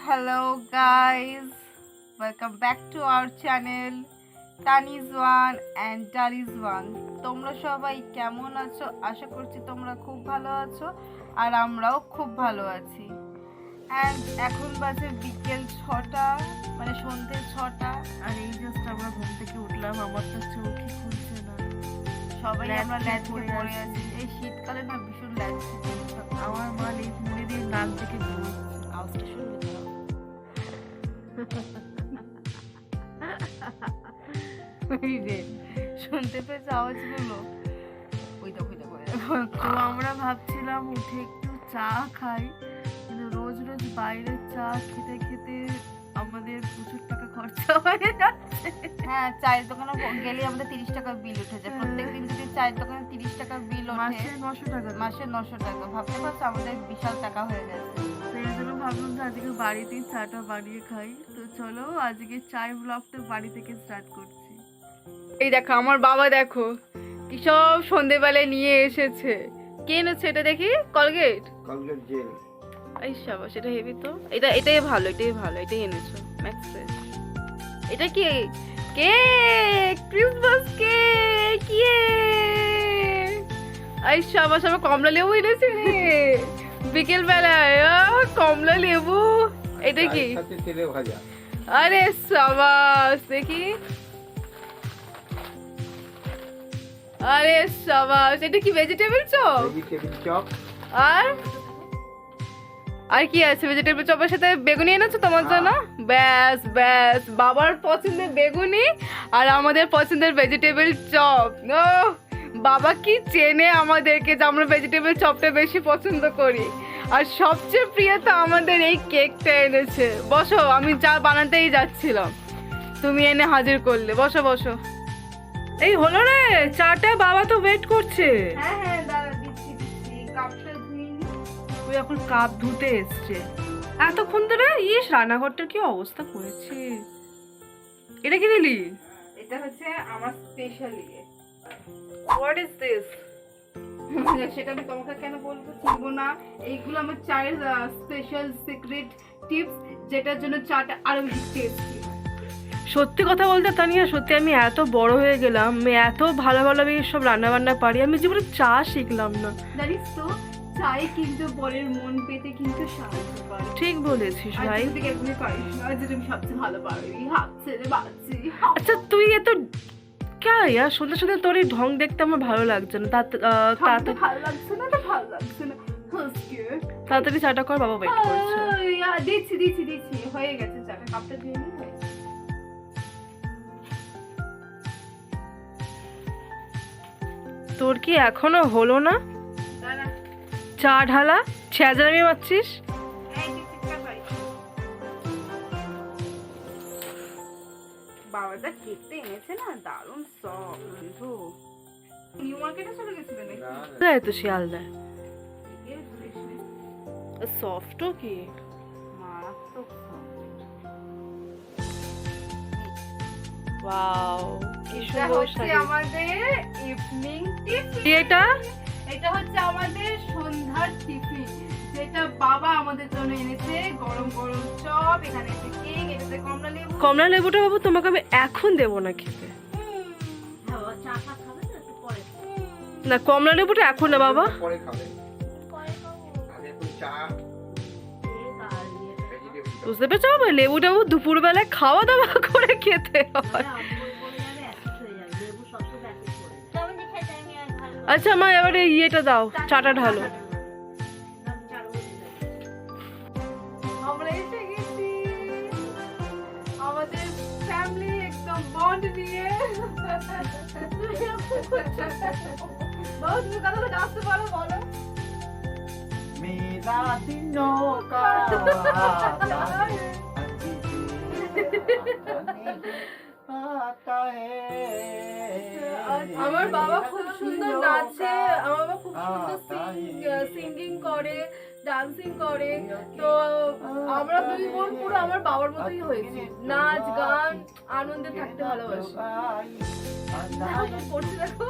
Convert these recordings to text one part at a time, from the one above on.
Hello guys, welcome back to our channel Tani's One and Dali's One. তোমরা সবাই কেমন আছো? আশা করছি তোমরা খুব ভালো আছো আর আমরাও খুব ভালো আছি। And এখন বাজে বিকেল 6টা, মানে সন্ধ্যে 6টা, আর এই জাস্ট আমরা ঘুম থেকে উঠলাম। আমার তো চোখই খুলছে না, সবাই আমরা ল্যাচে পড়ে আছি। এই শীতকালে না ভীষণ ল্যাচে। আমার মা এই মুড়ি দিয়ে নাক থেকে আওয়াজটা শুনতে শুনতে পেয়েছে আওয়াজগুলো? তো আমরা ভাবছিলাম উঠে একটু চা খাই, কিন্তু রোজ রোজ বাইরে চা খেতে খেতে আমাদের প্রচুর টাকা খরচা হয়ে যাচ্ছে। হ্যাঁ, চায়ের দোকানে গেলে আমাদের 30 টাকা বিল উঠে যায়। প্রত্যেকদিন যদি চায়ের দোকানে 30 টাকা বিল ওঠে, মাসে 900 টাকা। ভাবতে পারছো আমাদের বিশাল টাকা হয়ে গেছে। সেই জন্য ভাবলাম যে আজকে বাড়িতেই চাটা বানিয়ে খাই। তো চলো আজকে চায়ের ব্লগটা বাড়ি থেকে স্টার্ট করছি। এই দেখো আমার বাবা, দেখো কি সব সন্ধেবেলায় নিয়ে এসেছে। কে এনেছে এটা দেখি? Colgate gel. এই শাবাশ, এটা হেভি তো। এটাই ভালো, এটাই এনেছো ম্যাক্স ফ্রেশ। এটা কি? Cake, Christmas cake. এই শাবাশ, আমার কমলা লেবু এনেছে বিকেল বেলায়। কমলা লেবু। এটা কি? আরে শাবাশ, দেখি। আরে শাবাশ, এটা কি? Vegetable chop. আর কি আছে? ভেজিটেবল চপের সাথে বেগুনি এনেছো তোমার জন্য? ব্যাস ব্যাস, বাবার পছন্দের বেগুনি আর আমাদের পছন্দের ভেজিটেবল চপ। ও বাবা কি চেনে আমাদেরকে, যে আমরা ভেজিটেবল চপটা বেশি পছন্দ করি। আর সবচেয়ে প্রিয় তো আমাদের এই কেকটা এনেছে। বসো, আমি চা বানাতেই যাচ্ছিলাম, তুমি এনে হাজির করলে। বসো বসো। এই হলো রে চাটা, বাবা তো ওয়েট করছে। হ্যাঁ দাঁড়া, দিচ্ছি। কাপটা ধুইনি। তুই এখন কাপ ধুতে এসছে এতক্ষণ ধরে? রান্নাঘরটার কি অবস্থা করেছে। এটা কি দিলি? এটা হচ্ছে আমার স্পেশাল হোয়াট ইজ দিস? সেটা আমি তোমাকে কেন বলবো, চিনবো না? এইগুলো আমার চায়ের স্পেশাল সিক্রেট টিপস, যেটার জন্য চাটা আরো বেশি টেস্টি। সত্যি কথা বলতে তানিয়া, সত্যি আমি এত বড় হয়ে গেলাম, আমি এত ভালো আমি সব রান্না বান্না পারি, আমি জীবনে চা শিখলাম না। জানিস তো, চাই কিন্তু পরের মন পেতে কিন্তু সাহায্য করে। ঠিক বলেছিস ভাই। তুই একদমই পারিস না, যে তুমি সবচেয়ে ভালো পারবি। হাঁটছে রে বাচ্চি। আচ্ছা তুই এত ইয়ার সন্ধ্যে সন্ধ্যে তোর এই ঢং দেখতে আমার ভালো লাগছে না। ভালো লাগছে না তো ভালো লাগছে না। তাড়াতাড়ি চাটা কর, বাবা ওয়েট করছে। দিচ্ছি হয়ে গেছে চাটা। কাপটা ধুয়ে নি। তোর কি এখনো হলো না চা ঢালা? ছেঁচড়ামি মারছিস? বাবাটা কেকটা এনেছে না, দারুণ সফট। নিউ মার্কেটে চলে গেছিল নাকি? তো শিয়ালদায় সফটও কি মারাত্মক সফট। ওয়াও, কি সুন্দর সাজিয়েছে। আমাদের ইভিনিং টিফিন। এটা হচ্ছে আমাদের সন্ধ্যার টিফিন, যেটা বাবা আমাদের জন্য এনেছে। গরম গরম চপ, এখানে আছে কেক, এটাতে কমলা লেবু। কমলা লেবুটা বাবু তোমাকে আমি এখন দেব না খেতে। না, কমলা লেবুটা এখন না বাবা, বুঝতে পেরেছো বাবা? লেবুটা দুপুরবেলায় খাওয়া দাওয়া করে খেতে হয়। আচ্ছা মা, এবারে ইয়েটা দাও, চাটা ঢালো। আমরা এসে গেছি আমাদের ফ্যামিলি একদম বন্ড নিয়ে। বাবা তুমি কথাটা আসতে পারো, বলো। আমার বাবা খুব সুন্দর নাচে, আমার বাবা খুব সুন্দর সিঙ্গিং করে, ডান্সিং করে। তো আমরা দুই বোন পুরো আমার বাবার মতোই হয়েছে, নাচ গান আনন্দে থাকতে ভালোবাসি। করছি দেখো।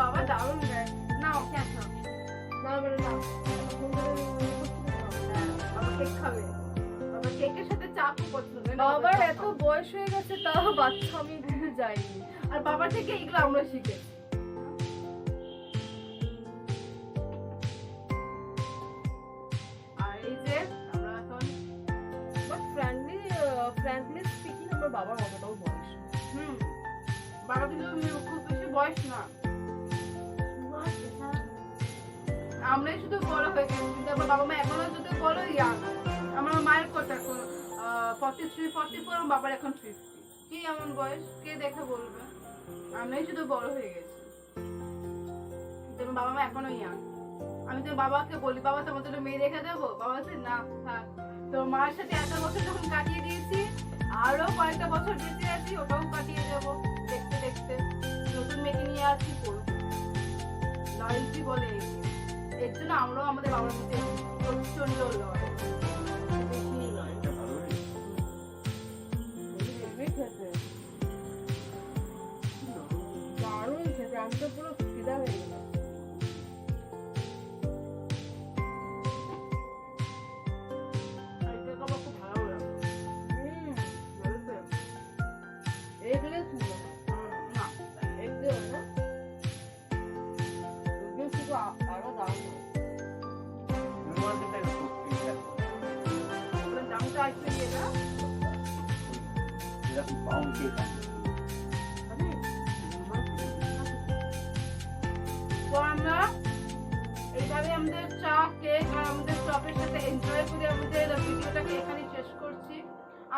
বাবা দারুণ গায় না। নাও নাও বলে নাও বাবা কেক খাবে বাবা কেকের সাথে চা খুব পছন্দ বাবার এত বয়স হয়ে গেছে তাও বাচ্চা আমি ভুলে যাইনি আর বাবার থেকে এগুলো আমরা শিখেছি আর এই যে আমরা এখন ফ্র্যাঙ্কলি স্পিকিং আমার বাবার অতটাও বয়স বাবা কিন্তু খুব বেশি বয়স না আমরাই শুধু বড় হয়ে গেছি কিন্তু আমার বাবা মা এখনো যদি বড় ইয়াং আমার মায়ের কথা 43 44 আমার বাবার এখন 50 কি এমন বয়স কে দেখে বলবে আমরাই শুধু বড় হয়ে গেছি কিন্তু আমার বাবা মা এখনো ইয়াং আমি তো বাবাকে বলি বাবা তোমার জন্য মেয়ে রেখে দেবো বাবা বলছে না থাক তো মায়ের সাথে এত বছর যখন কাটিয়ে দিয়েছি আরো কয়েকটা বছর বেঁচে আছি ওটাও কাটিয়ে যাবো দেখতে দেখতে নতুন মেয়েকে নিয়ে আর কি করবো লয়্যালটি বলে এর জন্য আমরাও আমাদের বাবার মধ্যে প্রচন্ড লয় বেশি লয় দারুণ খেতে আমি তো পুরো ফিদা হয়ে গেলাম তো আমরা এইভাবে আমাদের চা কেক আর আমাদের চপের সাথে এনজয় করে আমাদের ভিডিওটাকে এখানে শেষ করছি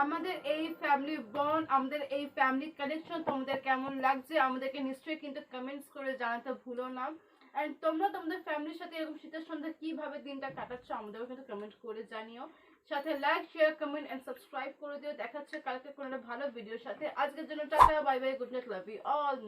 আমাদের এই ফ্যামিলি বন্ড আমাদের এই ফ্যামিলি কানেকশন তোমাদের কেমন লাগছে আমাদেরকে নিশ্চয়ই কিন্তু কমেন্টস করে জানাতে ভুলো না এন্ড তোমরা তোমাদের ফ্যামিলির সাথে এরকম শীতের সন্ধ্যা কিভাবে দিনটা কাটাচ্ছ আমাদেরও কিন্তু কমেন্ট করে জানিও সাথে like share comment and subscribe করে দিও দেখা হচ্ছে কালকে কোনো একটা ভালো ভিডিওর সাথে আজকের জন্য tata bye bye good night love you all